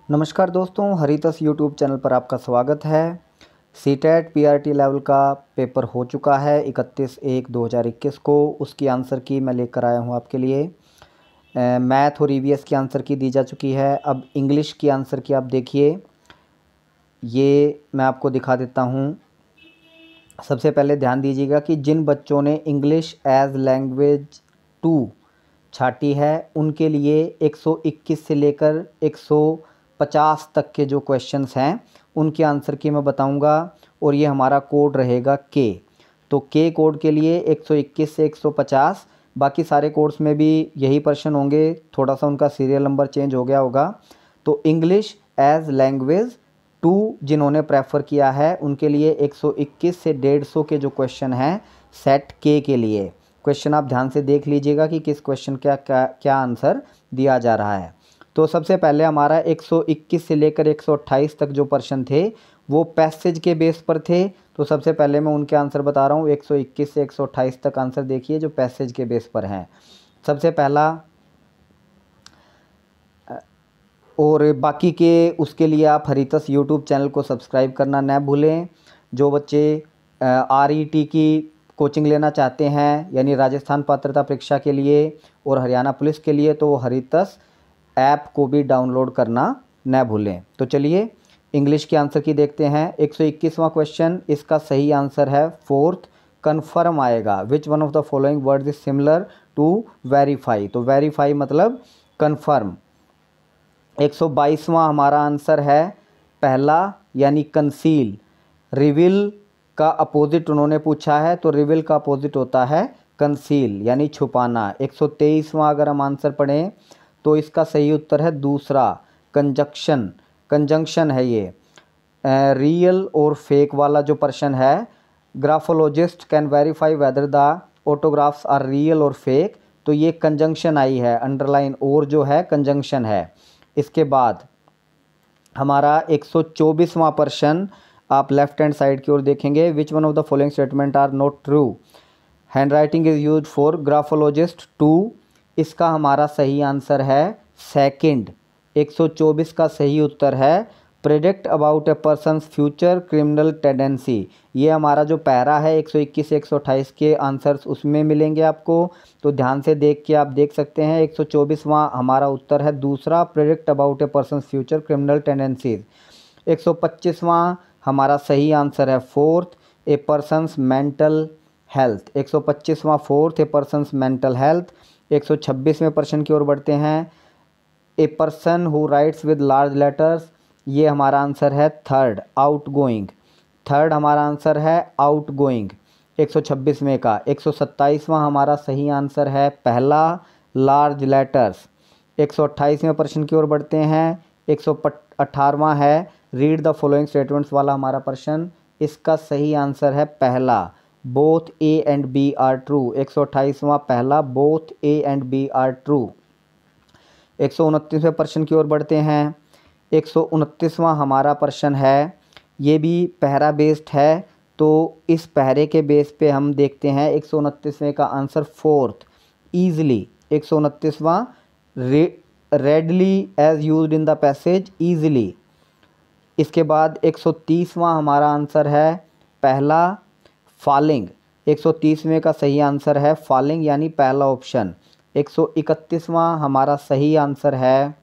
नमस्कार दोस्तों, हरितस YouTube channel पर आपका स्वागत है। सीटेट पीआरटी लेवल का पेपर हो चुका है 31/1/2021 को। उसकी आंसर की मैं लेकर आया हूं आपके लिए। मैथ और ईवीएस की आंसर की दी जा चुकी है। अब इंग्लिश की आंसर की आप देखिए, ये मैं आपको दिखा देता हूं। सबसे पहले ध्यान दीजिएगा कि जिन बच्चों ने इंग्लिश एज लैंग्वेज 2 छाटी है उनके लिए 121 से लेकर 150 तक के जो क्वेश्चंस हैं उनके आंसर की मैं बताऊंगा। और ये हमारा कोड रहेगा के। तो के कोड के लिए 121 से 150, बाकी सारे कोड्स में भी यही प्रश्न होंगे, थोड़ा सा उनका सीरियल नंबर चेंज हो गया होगा। तो इंग्लिश एज लैंग्वेज 2 जिन्होंने प्रेफर किया है उनके लिए 121 से 150 के जो क्वेश्चन हैं सेट के लिए। क्वेश्चन आप ध्यान से देख लीजिएगा कि किस क्वेश्चन का क्या आंसर दिया जा रहा है। तो सबसे पहले हमारा 121 से लेकर 128 तक जो प्रश्न थे वो पैसेज के बेस पर थे। तो सबसे पहले मैं उनके आंसर बता रहा हूँ। 121 से 128 तक आंसर देखिए जो पैसेज के बेस पर हैं। सबसे पहला, और बाकी के उसके लिए आप हरितस यूट्यूब चैनल को सब्सक्राइब करना न भूलें। जो बच्चे RET की कोचिंग लेना चाहते हैं यानी राजस्थान पात्रता परीक्षा के लिए और हरियाणा पुलिस के लिए, तो हरितस ऐप को भी डाउनलोड करना न भूलें। तो चलिए इंग्लिश के आंसर की देखते हैं। 121वां क्वेश्चन, इसका सही आंसर है फोर्थ, कन्फर्म आएगा। Which one of the following words is similar to verify. तो वेरीफाई मतलब कन्फर्म। 122वां हमारा आंसर है पहला यानी कंसील। रिवील का अपोजिट उन्होंने पूछा है, तो रिवील का अपोजिट होता है कंसील यानी छुपाना। 123वां अगर हम आंसर पढ़ें तो इसका सही उत्तर है दूसरा, कंजक्शन। कंजंक्शन है ये। रियल और फेक वाला जो प्रश्न है, graphologist can verify whether the autographs are real और फेक। तो ये कंजंक्शन आई है, अंडरलाइन और जो है कंजंक्शन है। इसके बाद हमारा 124वां प्रश्न आप लेफ्ट हैंड साइड की ओर देखेंगे। Which one of the following statement are not true. Handwriting is use for graphologist 2। इसका हमारा सही आंसर है सेकंड। 124 का सही उत्तर है predict about a person's future criminal tendency. ये हमारा जो पैरा है 121 से 128 के आंसर्स उसमें मिलेंगे आपको। तो ध्यान से देख के आप देख सकते हैं। 124वां हमारा उत्तर है दूसरा, predict about a person's future criminal tendencies. 125वां हमारा सही आंसर है fourth, a person's mental health. 125वां fourth, a person's mental health. 126वें प्रश्न की ओर बढ़ते हैं। A person who writes with large letters, ये हमारा आंसर है थर्ड, आउट गोइंग। थर्ड हमारा आंसर है आउट गोइंग 126वें का। 127वां हमारा सही आंसर है पहला, लार्ज लेटर्स। 128वें प्रश्न की ओर बढ़ते हैं। 118वां है रीड द फॉलोइंग स्टेटमेंट्स वाला हमारा प्रश्न। इसका सही आंसर है पहला, both A and B are true. 128वां पहला, both A and B are true. 129वें प्रश्न की ओर बढ़ते हैं। 129वां हमारा प्रश्न है, ये भी पहरा बेस्ड है। तो इस पहरे के बेस पे हम देखते हैं 129वें का आंसर फोर्थ, ईजली। 129वां readily as used in the passage, easily. इसके बाद 130वां हमारा आंसर है पहला, फॉलिंग। 130वें का सही आंसर है फॉलिंग यानी पहला ऑप्शन। 131वां हमारा सही आंसर है,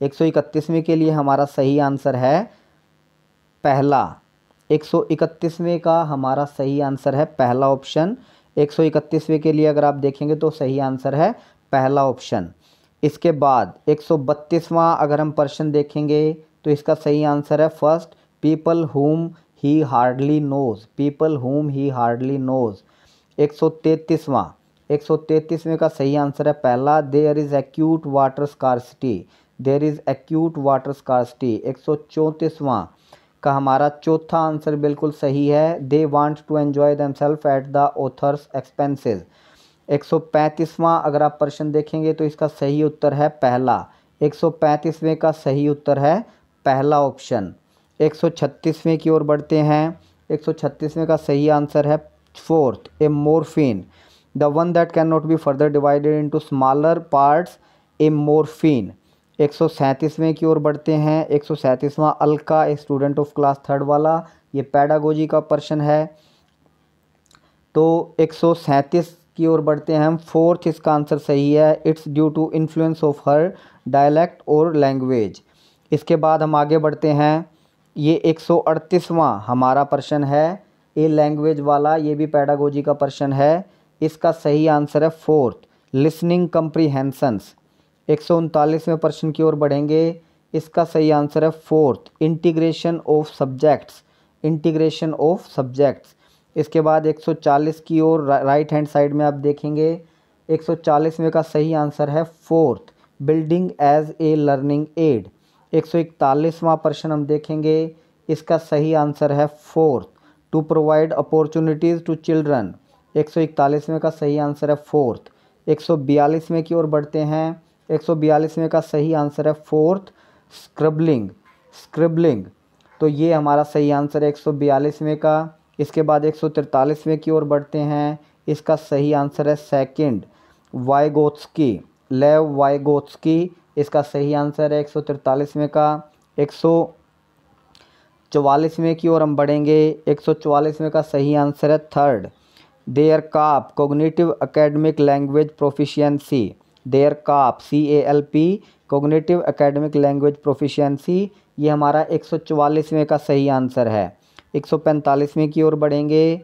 131वें के लिए हमारा सही आंसर है पहला। 131वें का हमारा सही आंसर है पहला ऑप्शन। 131वें के लिए अगर आप देखेंगे तो सही आंसर है पहला ऑप्शन। इसके बाद 132वां अगर हम प्रश्न देखेंगे तो इसका सही आंसर है फर्स्ट, पीपल हुम ही हार्डली नोज। पीपल हुम ही हार्डली नोज। 133वें का सही आंसर है पहला, there is acute water scarcity. There is acute water scarcity. 134वां का हमारा चौथा आंसर बिल्कुल सही है, they want to enjoy themselves at the author's expenses. 135वां अगर आप प्रश्न देखेंगे तो इसका सही उत्तर है पहला। 135वें का सही उत्तर है पहला ऑप्शन। 136वें की ओर बढ़ते हैं। 136वें का सही आंसर है fourth, a morpheme, the one that can not be further divided into smaller parts, a morpheme. 137वें की ओर बढ़ते हैं। 137वां Alka, a student of class 3rd वाला, ये पैडागोजी का प्रश्न है। तो 137 की ओर बढ़ते हैं हम। 4th इसका आंसर सही है, it's due to influence of her dialect और लैंग्वेज। इसके बाद हम आगे बढ़ते हैं। ये 138वां हमारा प्रश्न है, ए लैंग्वेज वाला, ये भी पैडागोजी का प्रश्न है। इसका सही आंसर है 4th, लिसनिंग कम्प्रीहेंशंस। 139वें प्रश्न की ओर बढ़ेंगे। इसका सही आंसर है 4th, integration of subjects, integration of subjects. इसके बाद 140 की ओर राइट हैंड साइड में आप देखेंगे, 140वें का सही आंसर है 4th, building as a learning aid. 141वां प्रश्न हम देखेंगे, इसका सही आंसर है 4th, to provide opportunities to children. 141वें का सही आंसर है 4th। 142वें की ओर बढ़ते हैं। 142वें का सही आंसर है 4th, स्क्रिबलिंग, स्क्रिबलिंग। तो ये हमारा सही आंसर है 142वें का। इसके बाद 143वें की ओर बढ़ते हैं। इसका सही आंसर है 2nd, वाइगोत्स्की, लेव वाइगोत्स्की। इसका सही आंसर है 143वें का। 144वें की ओर हम बढ़ेंगे। 144वें का सही आंसर है 3rd, there cup, cognitive academic language proficiency, there cup, CALP, cognitive academic language proficiency. ये हमारा 144वें का सही आंसर है। 145वें की ओर बढ़ेंगे।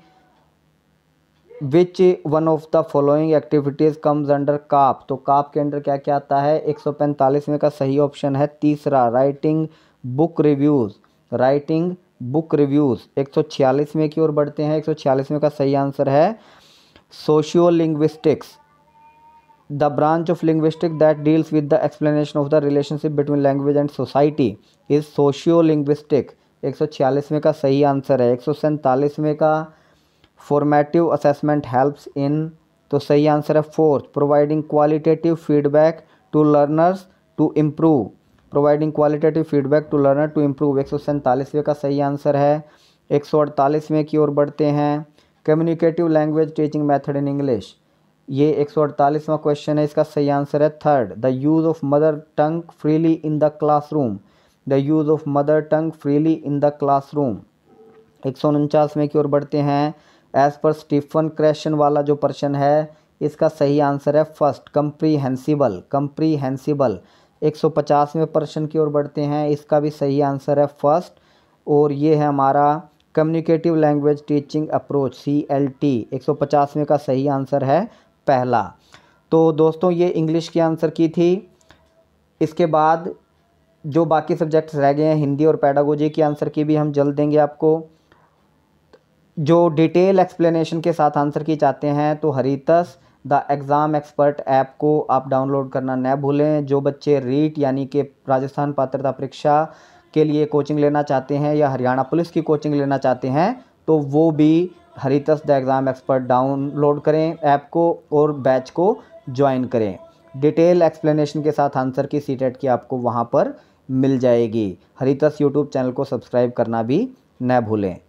Which one of the following activities comes under काप, तो काप के अंडर क्या क्या आता है। 145वें का सही ऑप्शन है तीसरा, writing book reviews, writing book reviews. 146वें की ओर बढ़ते हैं। 146वें का सही आंसर है sociolinguistics, the branch of linguistic that deals with the explanation of the relationship between language and society is sociolinguistic. 146वें का सही आंसर है। 147वें का फॉर्मेटिव असेसमेंट हेल्प्स इन, तो सही आंसर है 4th, providing qualitative feedback to learners to improve, providing qualitative feedback to learner to improve. 147वें का सही आंसर है। 148वें की ओर बढ़ते हैं। Communicative language teaching method in English, ये 148वां क्वेश्चन है। इसका सही आंसर है 3rd, the use of mother tongue freely in the classroom, the use of mother tongue freely in the classroom. 149वें की ओर बढ़ते हैं। एज पर स्टीफन क्रेशन वाला जो प्रश्न है, इसका सही आंसर है 1st, कंप्रीहेंसिबल, कंप्रीहेंसिबल। 150वें प्रश्न की ओर बढ़ते हैं। इसका भी सही आंसर है 1st, और ये है हमारा communicative language teaching approach, CLT। 150वें का सही आंसर है पहला। तो दोस्तों ये इंग्लिश के आंसर की थी। इसके बाद जो बाकी सब्जेक्ट्स रह गए हैं, हिंदी और पैडागोजी के आंसर की भी हम जल्द देंगे आपको। जो डिटेल एक्सप्लेनेशन के साथ आंसर की चाहते हैं तो हरितस द एग्ज़ाम एक्सपर्ट ऐप को आप डाउनलोड करना न भूलें। जो बच्चे रीट यानी कि राजस्थान पात्रता परीक्षा के लिए कोचिंग लेना चाहते हैं या हरियाणा पुलिस की कोचिंग लेना चाहते हैं तो वो भी हरितस द एग्ज़ाम एक्सपर्ट डाउनलोड करें ऐप को और बैच को ज्वाइन करें। डिटेल एक्सप्लेनेशन के साथ आंसर की CTET की आपको वहाँ पर मिल जाएगी। हरितस यूट्यूब चैनल को सब्सक्राइब करना भी न भूलें।